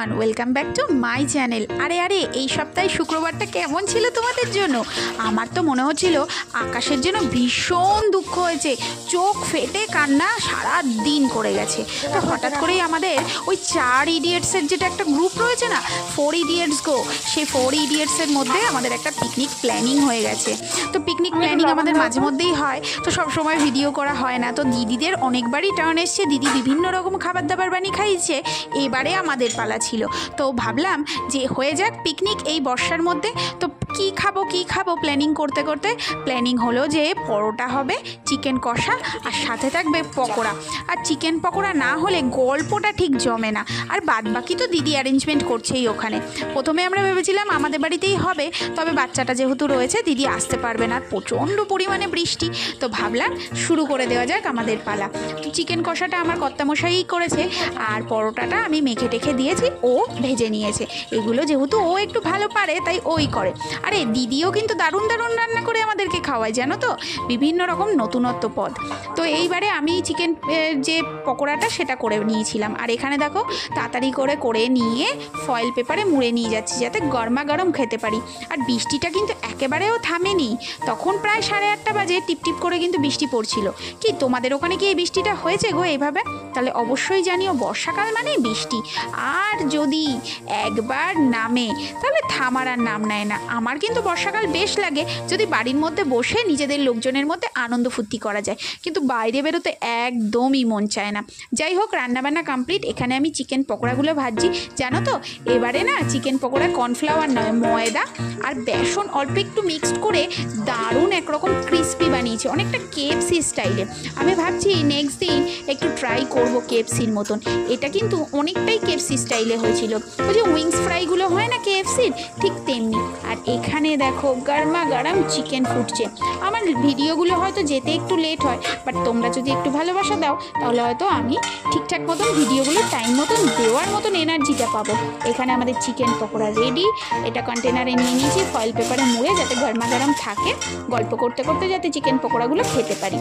Everyone, welcome back to my channel. আরে এই সপ্তাহে শুক্রবারটা কেমন ছিল তোমাদের জন্য? আমার তো মনে হচ্ছিল আকাশের জন্য ভীষণ দুঃখ হয়েছে, চোখ ফেটে কান্না সারা দিন করে গেছে। তো হঠাৎ করেই আমাদের ওই 4 ইডিয়েটসের যেটা একটা গ্রুপ রয়েছে না, 4 ইডিয়েটস গো, সেই 4 ইডিয়েটসের মধ্যে আমাদের একটা পিকনিক প্ল্যানিং হয়ে গেছে। তো পিকনিক প্ল্যানিং আমাদের মাঝে মধ্যেই হয়, তো সবসময় ভিডিও করা হয় না। তো দিদিদের অনেকবারই টার্ন এসছে, দিদি বিভিন্ন রকম খাবার দাবার বানিয়ে খাইয়েছে, এবারে আমাদের পালা ছিল। তো ভাবলাম যে হয়ে যাক পিকনিক এই বর্ষার মধ্যে। তো কি খাবো প্ল্যানিং করতে করতে প্ল্যানিং হলো যে পরোটা হবে, চিকেন কষা, আর সাথে থাকবে পকোড়া। আর চিকেন পকোড়া না হলে গল্পটা ঠিক জমে না। আর বাদ বাকি তো দিদি অ্যারেঞ্জমেন্ট করছেই ওখানে। প্রথমে আমরা ভেবেছিলাম আমাদের বাড়িতেই হবে, তবে বাচ্চাটা যেহেতু রয়েছে দিদি আসতে পারবে না, প্রচণ্ড পরিমাণে বৃষ্টি। তো ভাবলাম শুরু করে দেওয়া যাক আমাদের পালা। তো চিকেন কষাটা আমার কর্তামশাই করেছে, আর পরোটাটা আমি মেখে টেখে দিয়েছি, ও ভেজে নিয়েছে। এগুলো যেহেতু ও একটু ভালো পারে তাই ওই করে। আরে দিদিও কিন্তু দারুণ দারুণ রান্না করে আমাদেরকে খাওয়ায়, জানো তো, বিভিন্ন রকম নতুনত্ব পদ। তো এইবারে আমি চিকেন যে পকোড়াটা সেটা করে নিয়েছিলাম। আর এখানে দেখো তাড়াতাড়ি করে নিয়ে ফয়েল পেপারে মুড়ে নিয়ে যাচ্ছি যাতে গরমা গরম খেতে পারি। আর বৃষ্টিটা কিন্তু একেবারেও থামেনি, তখন প্রায় 8:30 বাজে টিপটিপ করে কিন্তু বৃষ্টি পড়ছিল। কি তোমাদের ওখানে কি এই বৃষ্টিটা হয়েছে গো এইভাবে? তাহলে অবশ্যই জানিও, বর্ষাকাল মানেই বৃষ্টি, আর যদি একবার নামে তাহলে থামার আর নাম নেয় না। আমার কিন্তু বর্ষাকাল বেশ লাগে, যদি বাড়ির মধ্যে বসে নিজেদের লোকজনের মধ্যে আনন্দ ফুর্তি করা যায়, কিন্তু বাইরে বেরোতে একদমই মন চায় না। যাই হোক, রান্নাবান্না কমপ্লিট। এখানে আমি চিকেন পকোড়াগুলো ভাজছি। জানো তো, এবারে না চিকেন পকোড়া কর্নফ্লাওয়ার নয়, ময়দা আর বেসন অল্প একটু মিক্সড করে দারুণ একরকম ক্রিস্পি বানিয়েছে, অনেকটা কেএফসি স্টাইলে। আমি ভাবছি নেক্সট দিন একটু ট্রাই করব কেএফসির মতন। এটা কিন্তু অনেকটাই কেএফসি স্টাইলে হয়েছিল, ওই যে উইংস ফ্রাইগুলো হয় না কেএফসির, ঠিক তেমনি। আর এখানে দেখো গরমা গরম চিকেন ফুটছে। আমার ভিডিওগুলো হয়তো যেতে একটু লেট হয়, বাট তোমরা যদি একটু ভালোবাসা দাও তাহলে হয়তো আমি ঠিকঠাক মতন ভিডিওগুলো টাইম মতন দেওয়ার মতন এনার্জিটা পাবো। এখানে আমাদের চিকেন পকোড়া রেডি। এটা কন্টেনারে নিয়ে নিয়েছি, ফয়েল পেপারে মুড়ে যাতে গরমা গরম থাকে, গল্প করতে করতে যাতে চিকেন পকোড়াগুলো খেতে পারি।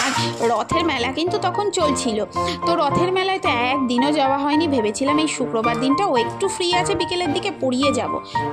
আর রথের মেলা কিন্তু তখন চলছিল, তো রথের মেলায় তো একদিনও যাওয়া হয়নি। ভেবেছিলাম এই শুক্রবার দিনটা ও একটু ফ্রি আছে, বিকেলের দিকে পড়িয়ে যাব।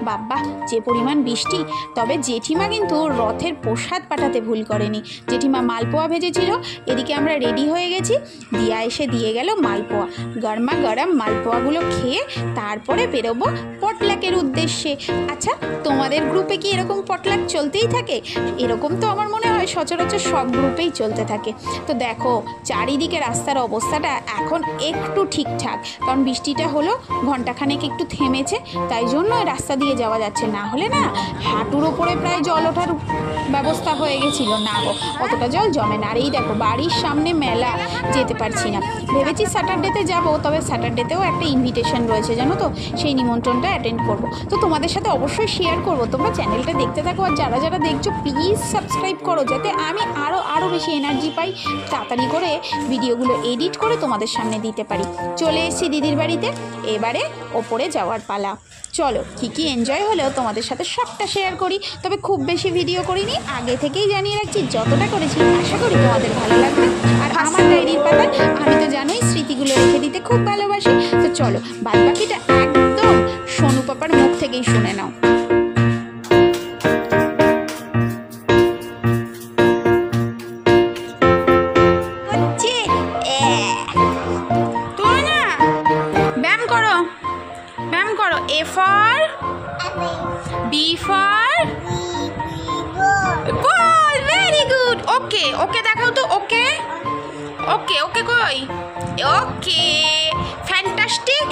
বাবা যে পরিমাণ বৃষ্টি! তবে জেঠিমা কিন্তু রথের প্রসাদ পাঠাতে ভুল করেনি, জেঠিমা মালপোয়া ভেজেছিল। এদিকে আমরা রেডি হয়ে গেছি, দিয়া এসে দিয়ে গেল মালপোয়া। গরমা গরম মালপোয়াগুলো খেয়ে তারপরে বেরোবো পটলাকের উদ্দেশ্যে। আচ্ছা, তোমাদের গ্রুপে কি এরকম পটলাক চলতেই থাকে? এরকম তো আমার মনে হয় সচরাচর সব গ্রুপেই চলতে থাকে। তো দেখো চারিদিকে রাস্তার অবস্থাটা এখন একটু ঠিকঠাক, কারণ বৃষ্টিটা হলো ঘন্টাখানেক একটু থেমেছে, তাই জন্য রাস্তা দিয়ে যাওয়া যাচ্ছে। না হলে না হাঁটুর ওপরে প্রায় জল ওঠার ব্যবস্থা হয়ে গেছিল। না গো, অতটা জল জমে না। আর এই দেখো বাড়ির সামনে মেলা, যেতে পারছি না। ভেবেছি স্যাটারডেতে যাব, তবে স্যাটারডেতেও একটা ইনভিটেশন রয়েছে, জানো তো, সেই নিমন্ত্রণটা অ্যাটেন্ড করব। তো তোমাদের সাথে অবশ্যই শেয়ার করব। তোমরা চ্যানেলটা দেখতে থাকো, আর যারা যারা দেখছো প্লিজ সাবস্ক্রাইব করো, যাতে আমি আরও বেশি এনার্জি পাই, তাড়াতাড়ি করে ভিডিওগুলো এডিট করে তোমাদের সামনে দিতে পারি। চলে এসেছি দিদির বাড়িতে, এবারে ওপরে যাওয়ার পালা। চলো কী এনজয় হলেও তোমাদের সাথে সবটা শেয়ার করি। তবে খুব বেশি ভিডিও করিনি, আগে থেকেই জানিয়ে রাখছি, যতটা করেছি আশা করি তোমাদের ভালো লাগবে। আর আমার ডায়েরির পাতায় আমি তো জানোই স্মৃতিগুলো রেখে দিতে খুব ভালোবাসি। তো চলো বাদ বাকিটা একদম সোনু পাপার মুখ থেকেই শুনে নাও। A for B for ball, very good. Okay দেখাও তো। okay কই? okay, fantastic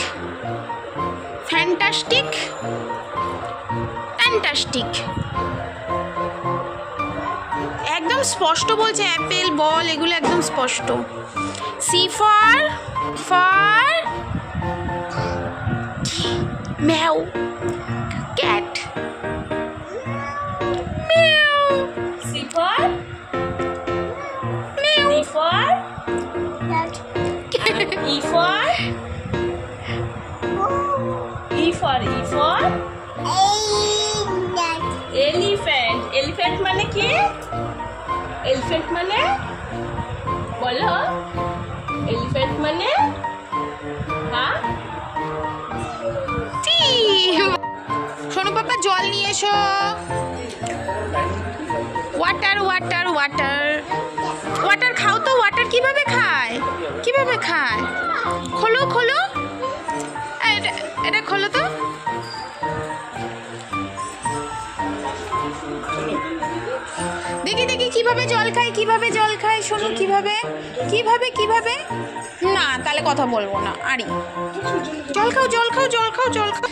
একদম স্পষ্ট বলছে, অ্যাপেল বল এগুলো একদম স্পষ্ট। C for meow, cat. Meow. C for meow. D for cat. E for elephant. Elephant মানে কি? Elephant মানে বলো। Elephant মানে হ্যাঁ জল নিয়ে এসো। ওয়াটার ওয়াটার ওয়াটার ওয়াটার খাও তো। ওয়াটার কিভাবে খায়? কিভাবে খায়? খোলো খোলো, এটা খোলো তো। দেখি দেখি কিভাবে জল খায়, কিভাবে জল খায়, শোনো কিভাবে কিভাবে কিভাবে। না তাহলে কথা বলবো না। আরে জল খাও জল খাও জল খাও জল খাও।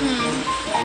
হুম